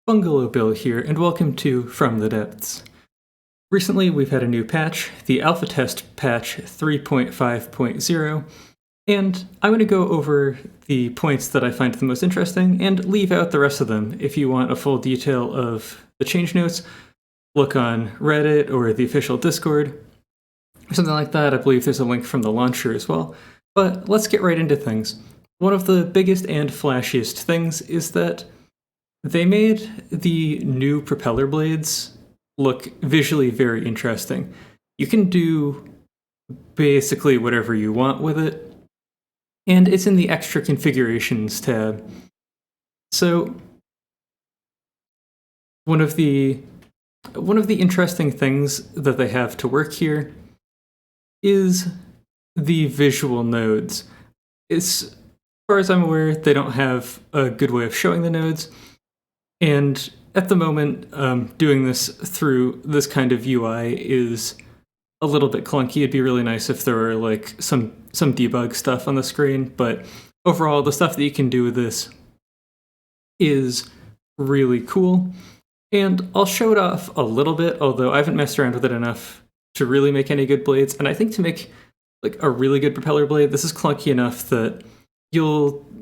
Bungalow Bill here, and welcome to From the Depths. Recently, we've had a new patch, the alpha test patch 3.5.0, and I'm going to go over the points that I find the most interesting and leave out the rest of them. If you want a full detail of the change notes, look on Reddit or the official Discord, or something like that. I believe there's a link from the launcher as well. But let's get right into things. One of the biggest and flashiest things is that they made the new propeller blades look visually very interesting. You can do basically whatever you want with it, and it's in the extra configurations tab. So one of the interesting things that they have to work here is the visual nodes. As far as I'm aware, they don't have a good way of showing the nodes. And at the moment, doing this through this kind of UI is a little bit clunky. It'd be really nice if there were like some debug stuff on the screen, but overall, the stuff that you can do with this is really cool. And I'll show it off a little bit, although I haven't messed around with it enough to really make any good blades. And I think to make like a really good propeller blade, this is clunky enough that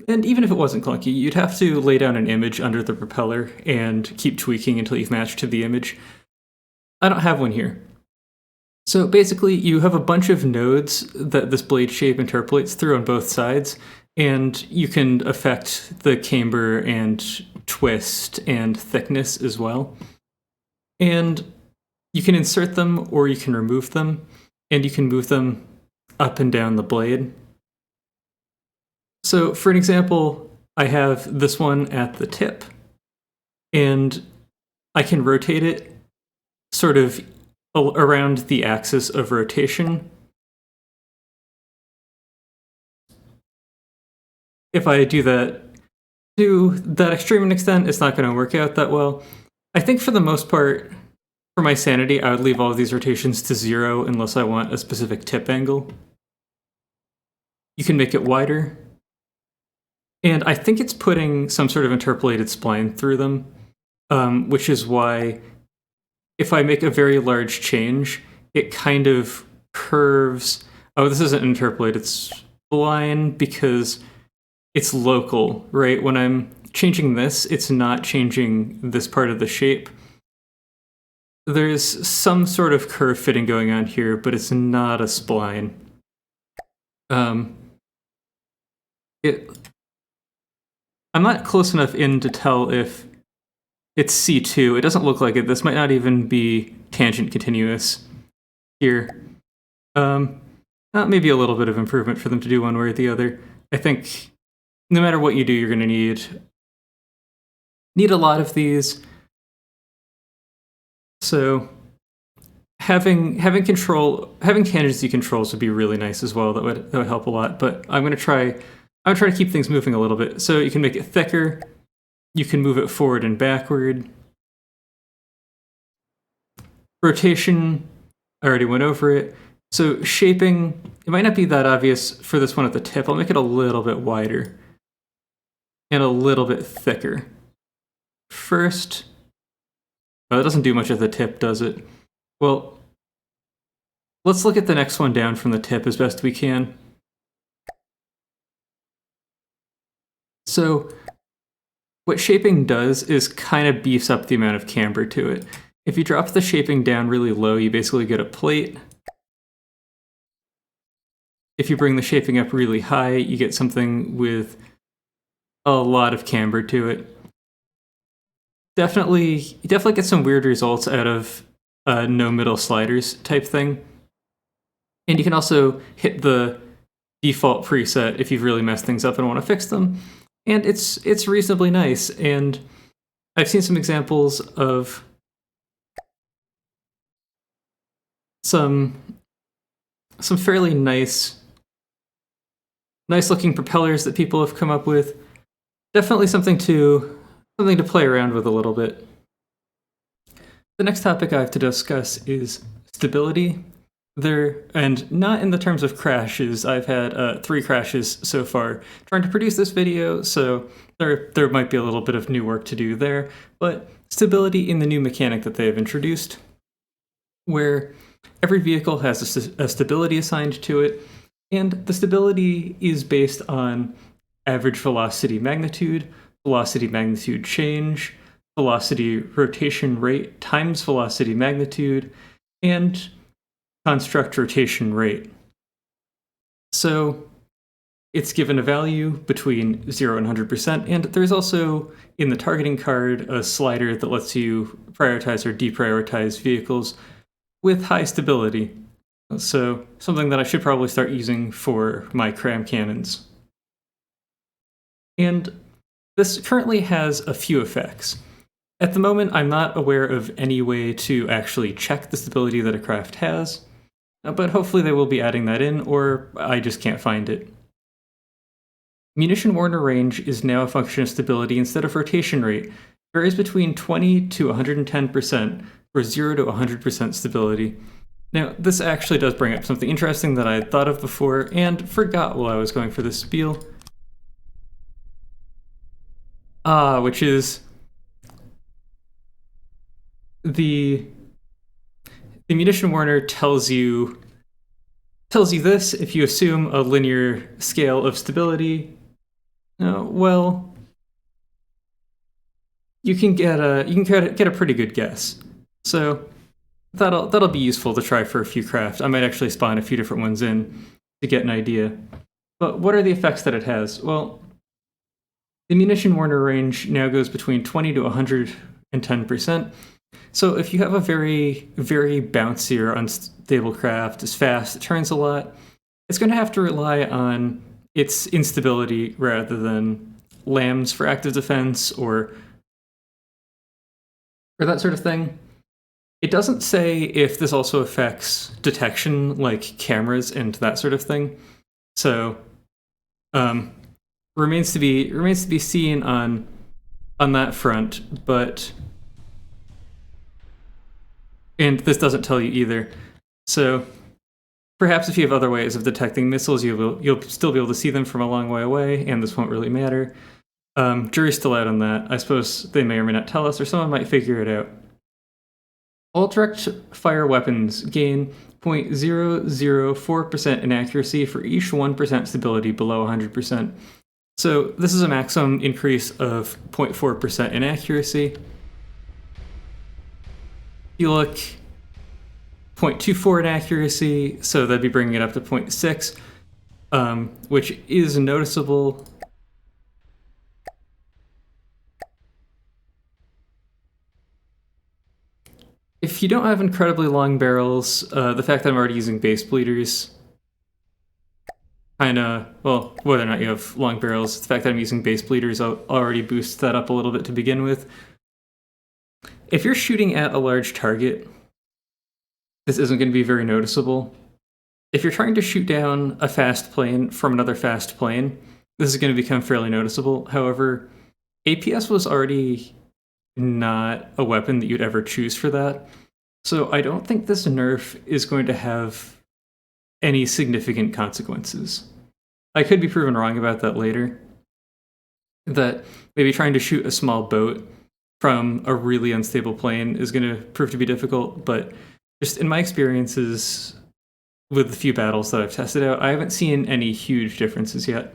and even if it wasn't clunky, you'd have to lay down an image under the propeller and keep tweaking until you've matched to the image. I don't have one here. So basically, you have a bunch of nodes that this blade shape interpolates through on both sides, and you can affect the camber and twist and thickness as well. And you can insert them or you can remove them, and you can move them up and down the blade. So for an example, I have this one at the tip, and I can rotate it sort of around the axis of rotation. If I do that to that extreme an extent, it's not going to work out that well. I think for the most part, for my sanity, I would leave all of these rotations to 0 unless I want a specific tip angle. You can make it wider. And I think it's putting some sort of interpolated spline through them, which is why if I make a very large change, it kind of curves. Oh, this isn't interpolated spline because it's local, right? When I'm changing this, it's not changing this part of the shape. There's some sort of curve fitting going on here, but it's not a spline. I'm not close enough in to tell if it's C2. It doesn't look like it. This might not even be tangent continuous here. Maybe a little bit of improvement for them to do one way or the other. I think no matter what you do, you're going to need a lot of these. So having tangency controls would be really nice as well. That would help a lot. But I'm going to try to keep things moving a little bit. So you can make it thicker. You can move it forward and backward. Rotation, I already went over it. So shaping, it might not be that obvious for this one at the tip. I'll make it a little bit wider and a little bit thicker. First, that doesn't do much at the tip, does it? Well, let's look at the next one down from the tip as best we can. So what shaping does is kind of beefs up the amount of camber to it. If you drop the shaping down really low, you basically get a plate. If you bring the shaping up really high, you get something with a lot of camber to it. You definitely get some weird results out of no middle sliders type thing. And you can also hit the default preset if you've really messed things up and want to fix them. And it's reasonably nice, and I've seen some examples of some fairly nice looking propellers that people have come up with. Definitely something to play around with a little bit. The next topic I have to discuss is stability. And not in the terms of crashes. I've had 3 crashes so far trying to produce this video, so there might be a little bit of new work to do there, but stability in the new mechanic that they have introduced, where every vehicle has a stability assigned to it, and the stability is based on average velocity magnitude change, velocity rotation rate times velocity magnitude, and construct rotation rate. So it's given a value between 0 and 100%, and there's also, in the targeting card, a slider that lets you prioritize or deprioritize vehicles with high stability. So something that I should probably start using for my cram cannons. And this currently has a few effects. At the moment, I'm not aware of any way to actually check the stability that a craft has, but hopefully they will be adding that in, or I just can't find it. Munition Warner range is now a function of stability instead of rotation rate. It varies between 20 to 110% for 0 to 100% stability. Now, this actually does bring up something interesting that I had thought of before and forgot while I was going for this spiel. Which is the Munition Warner tells you this if you assume a linear scale of stability. Well, you can get a pretty good guess. So that'll be useful to try for a few craft. I might actually spawn a few different ones in to get an idea. But what are the effects that it has? Well, the Munition Warner range now goes between 20 to 110%. So if you have a very, very bouncy or unstable craft, is fast, it turns a lot, it's going to have to rely on its instability rather than lambs for active defense or that sort of thing. It doesn't say if this also affects detection, like cameras and that sort of thing. So, remains to be seen on that front. But, and this doesn't tell you either. So, perhaps if you have other ways of detecting missiles, you'll still be able to see them from a long way away, and this won't really matter. Jury's still out on that. I suppose they may or may not tell us, or someone might figure it out. All direct fire weapons gain 0.004% inaccuracy for each 1% stability below 100%. So this is a maximum increase of 0.4% inaccuracy. You look 0.24 inaccuracy, so that'd be bringing it up to 0.6, which is noticeable. If you don't have incredibly long barrels, the fact that I'm already using base bleeders, whether or not you have long barrels, the fact that I'm using base bleeders already boosts that up a little bit to begin with. If you're shooting at a large target, this isn't going to be very noticeable. If you're trying to shoot down a fast plane from another fast plane, this is going to become fairly noticeable. However, APS was already not a weapon that you'd ever choose for that. So I don't think this nerf is going to have any significant consequences. I could be proven wrong about that later. That maybe trying to shoot a small boat from a really unstable plane is going to prove to be difficult, but just in my experiences with the few battles that I've tested out, I haven't seen any huge differences yet.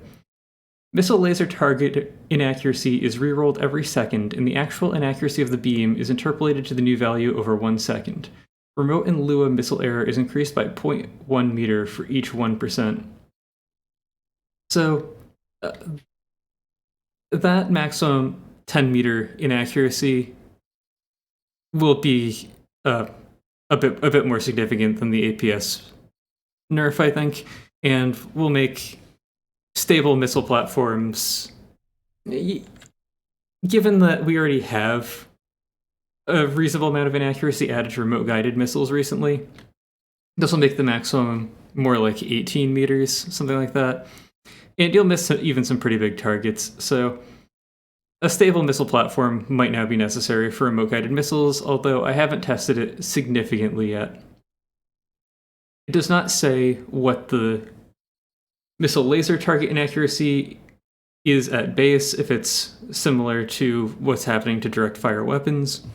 Missile laser target inaccuracy is rerolled every second, and the actual inaccuracy of the beam is interpolated to the new value over 1 second. Remote and Lua missile error is increased by 0.1 meter for each 1%. So, that maximum 10 meter inaccuracy will be a bit more significant than the APS nerf, I think, and will make stable missile platforms, given that we already have a reasonable amount of inaccuracy added to remote guided missiles recently, this will make the maximum more like 18 meters, something like that. And you'll miss even some pretty big targets, so a stable missile platform might now be necessary for remote guided missiles, although I haven't tested it significantly yet. It does not say what the missile laser target inaccuracy is at base if it's similar to what's happening to direct fire weapons.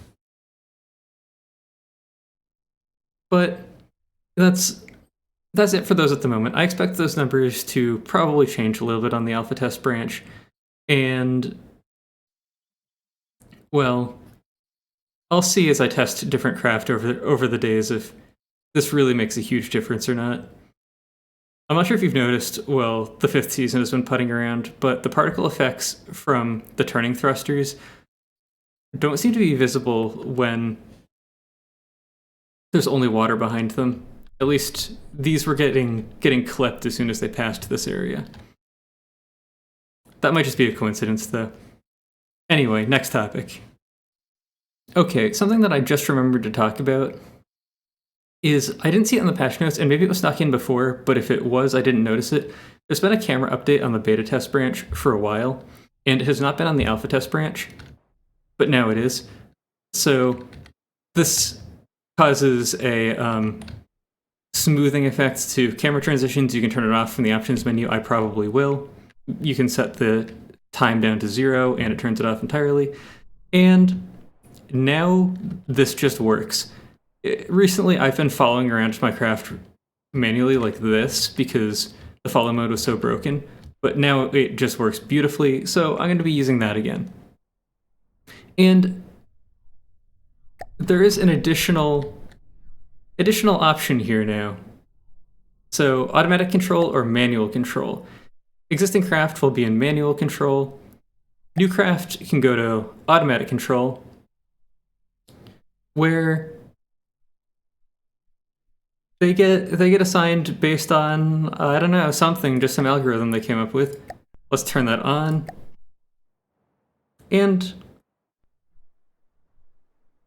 But that's it for those at the moment. I expect those numbers to probably change a little bit on the alpha test branch. And, well, I'll see as I test different craft over the days if this really makes a huge difference or not. I'm not sure if you've noticed, well, the 5th season has been putting around, but the particle effects from the turning thrusters don't seem to be visible when there's only water behind them. At least these were getting clipped as soon as they passed this area. That might just be a coincidence, though. Anyway, next topic. Okay, something that I just remembered to talk about is, I didn't see it in the patch notes, and maybe it was snuck in before, but if it was, I didn't notice it. There's been a camera update on the beta test branch for a while, and it has not been on the alpha test branch, but now it is. So this causes a smoothing effect to camera transitions. You can turn it off from the options menu. I probably will. You can set the time down to 0, and it turns it off entirely. And now this just works. Recently, I've been following around my craft manually like this because the follow mode was so broken, but now it just works beautifully, so I'm going to be using that again. And there is an additional option here now. So automatic control or manual control. Existing craft will be in manual control. New craft can go to automatic control, where they get assigned based on, I don't know, something, just some algorithm they came up with. Let's turn that on. And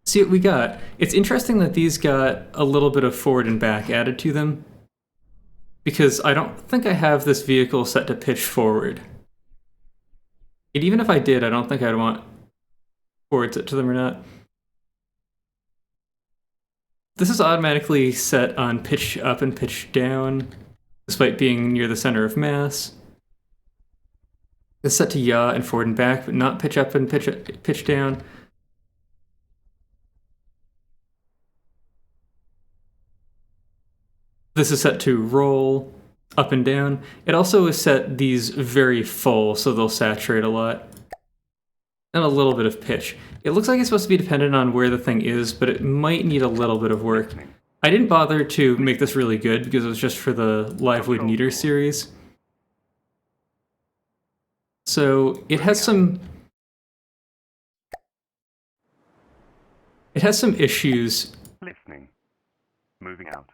see what we got. It's interesting that these got a little bit of forward and back added to them, because I don't think I have this vehicle set to pitch forward. And even if I did, I don't think I'd want forward set to them or not. This is automatically set on pitch up and pitch down, despite being near the center of mass. It's set to yaw and forward and back, but not pitch up and pitch down. This is set to roll up and down. It also is set these very full, so they'll saturate a lot. And a little bit of pitch. It looks like it's supposed to be dependent on where the thing is, but it might need a little bit of work. I didn't bother to make this really good because it was just for the Livewood Meter series. So it has some issues. Listening. Moving out.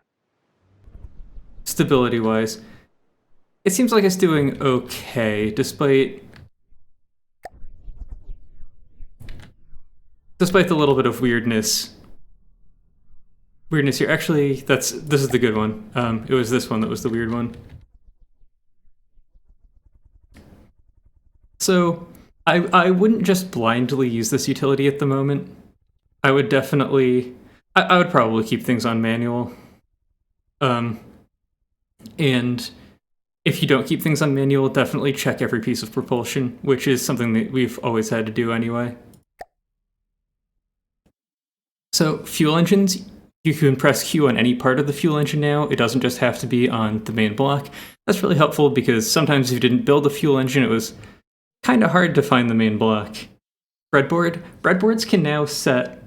Stability-wise. It seems like it's doing okay, despite the little bit of weirdness here. Actually, this is the good one. It was this one that was the weird one. So I wouldn't just blindly use this utility at the moment. I would I would probably keep things on manual. And if you don't keep things on manual, definitely check every piece of propulsion, which is something that we've always had to do anyway. So fuel engines, you can press Q on any part of the fuel engine now. It doesn't just have to be on the main block. That's really helpful because sometimes if you didn't build the fuel engine, it was kind of hard to find the main block. Breadboards can now set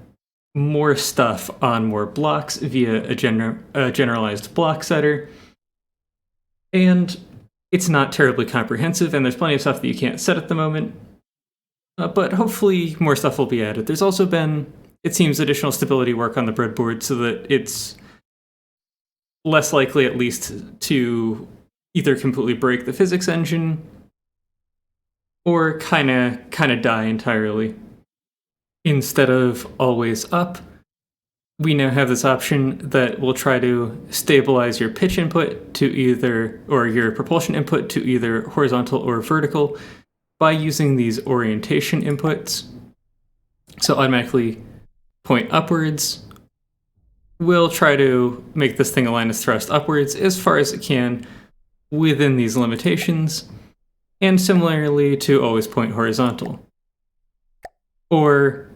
more stuff on more blocks via a generalized block setter. And it's not terribly comprehensive, and there's plenty of stuff that you can't set at the moment. But hopefully more stuff will be added. There's also been, it seems, additional stability work on the breadboard so that it's less likely, at least, to either completely break the physics engine or kind of die entirely. Instead of always up, we now have this option that will try to stabilize your pitch input to either, or your propulsion input to either horizontal or vertical by using these orientation inputs. So automatically point upwards. We'll try to make this thing align its thrust upwards as far as it can within these limitations. and similarly to always point horizontal. Or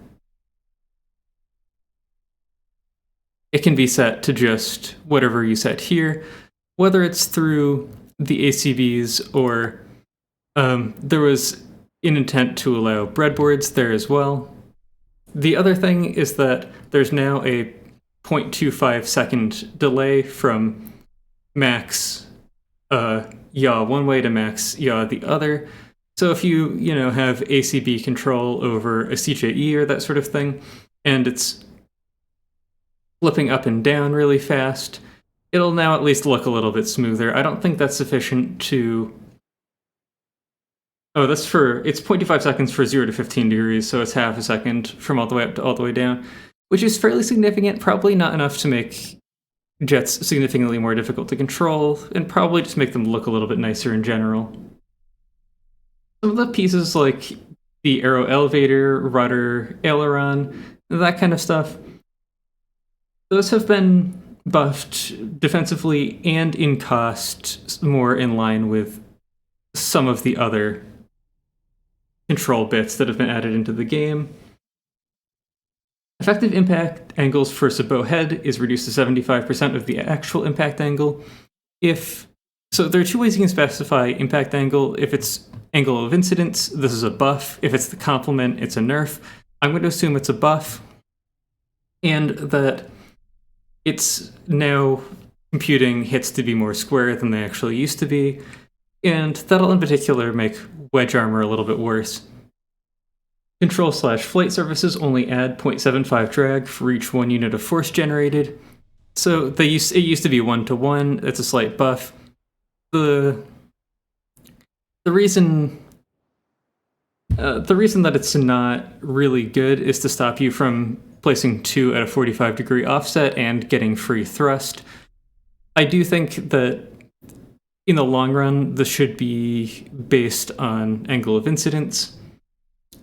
it can be set to just whatever you set here, whether it's through the ACBs or there was an intent to allow breadboards there as well. The other thing is that there's now a 0.25 second delay from max yaw one way to max yaw the other. So if you have ACB control over a CJE or that sort of thing, and it's flipping up and down really fast, it'll now at least look a little bit smoother. I don't think that's sufficient to... Oh, it's 0.25 seconds for 0 to 15 degrees, so it's half a second from all the way up to all the way down, which is fairly significant, probably not enough to make jets significantly more difficult to control, and probably just make them look a little bit nicer in general. Some of the pieces like the aero elevator, rudder, aileron, that kind of stuff, those have been buffed defensively and in cost more in line with some of the other control bits that have been added into the game. Effective impact angles for sabot head is reduced to 75% of the actual impact angle. So there are two ways you can specify impact angle. If it's angle of incidence, this is a buff. If it's the complement, it's a nerf. I'm going to assume it's a buff, and that it's now computing hits to be more square than they actually used to be, and that'll in particular make wedge armor a little bit worse. Control/flight surfaces only add 0.75 drag for each 1 unit of force generated. So it used to be 1-to-1. It's a slight buff. The reason that it's not really good is to stop you from placing 2 at a 45-degree offset and getting free thrust. I do think that in the long run, this should be based on angle of incidence,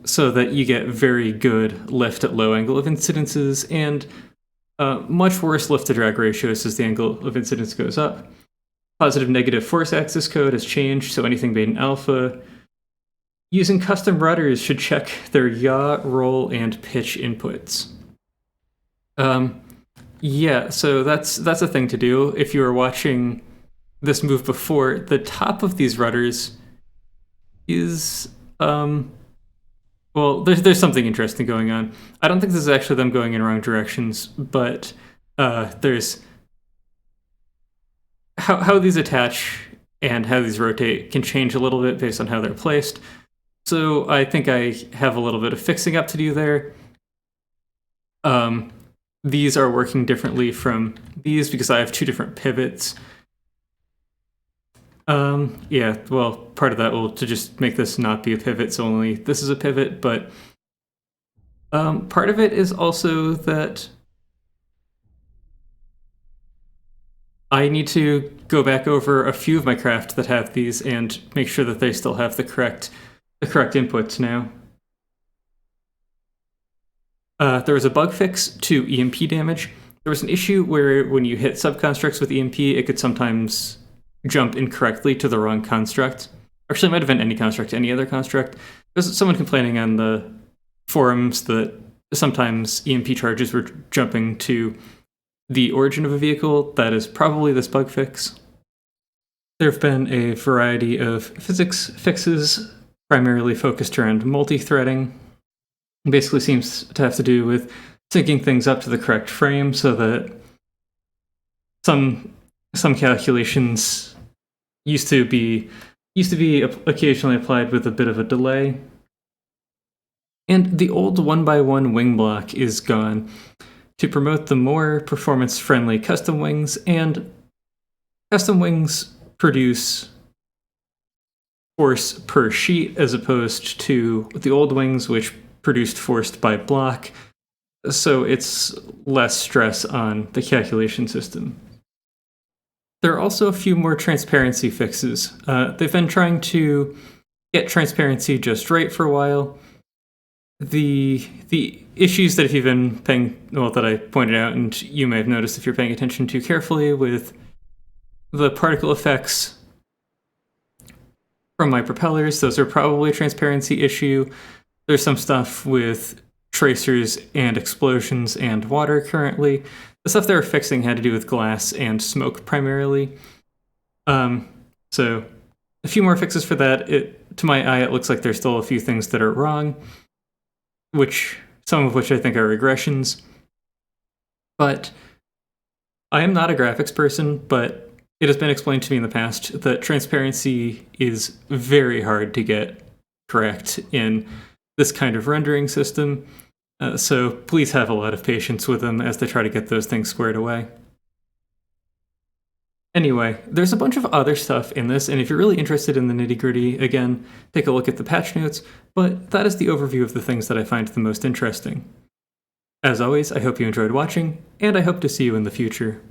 so that you get very good lift at low angle of incidences, and much worse lift to drag ratios as the angle of incidence goes up. Positive-negative force axis code has changed, so anything made in alpha using custom rudders should check their yaw, roll, and pitch inputs. Yeah, so that's a thing to do. If you were watching this move before, the top of these rudders is well, there's something interesting going on. I don't think this is actually them going in wrong directions, but there's how these attach and how these rotate can change a little bit based on how they're placed. So I think I have a little bit of fixing up to do there. These are working differently from these because I have 2 different pivots. Yeah, well, part of that will to just make this not be a pivot, so only this is a pivot, but part of it is also that I need to go back over a few of my craft that have these and make sure that they still have the correct inputs now. There was a bug fix to EMP damage. There was an issue where when you hit subconstructs with EMP, it could sometimes jump incorrectly to the wrong construct. Actually, it might have been any construct, any other construct. There's someone complaining on the forums that sometimes EMP charges were jumping to the origin of a vehicle. That is probably this bug fix. There have been a variety of physics fixes, primarily focused around multi-threading. It basically seems to have to do with syncing things up to the correct frame so that some calculations used to be occasionally applied with a bit of a delay. And the old 1x1 wing block is gone to promote the more performance-friendly custom wings, and custom wings produce force per sheet as opposed to the old wings, which produced force by block, so it's less stress on the calculation system. There are also a few more transparency fixes. They've been trying to get transparency just right for a while. The issues that if you've been that I pointed out, and you may have noticed if you're paying attention too carefully, with the particle effects from my propellers. Those are probably a transparency issue. There's some stuff with tracers and explosions and water currently. The stuff they were fixing had to do with glass and smoke primarily. So a few more fixes for that. To my eye, it looks like there's still a few things that are wrong, some of which I think are regressions. But I am not a graphics person, but it has been explained to me in the past that transparency is very hard to get correct in this kind of rendering system. So please have a lot of patience with them as they try to get those things squared away. Anyway, there's a bunch of other stuff in this, and if you're really interested in the nitty-gritty, again, take a look at the patch notes, but that is the overview of the things that I find the most interesting. As always, I hope you enjoyed watching, and I hope to see you in the future.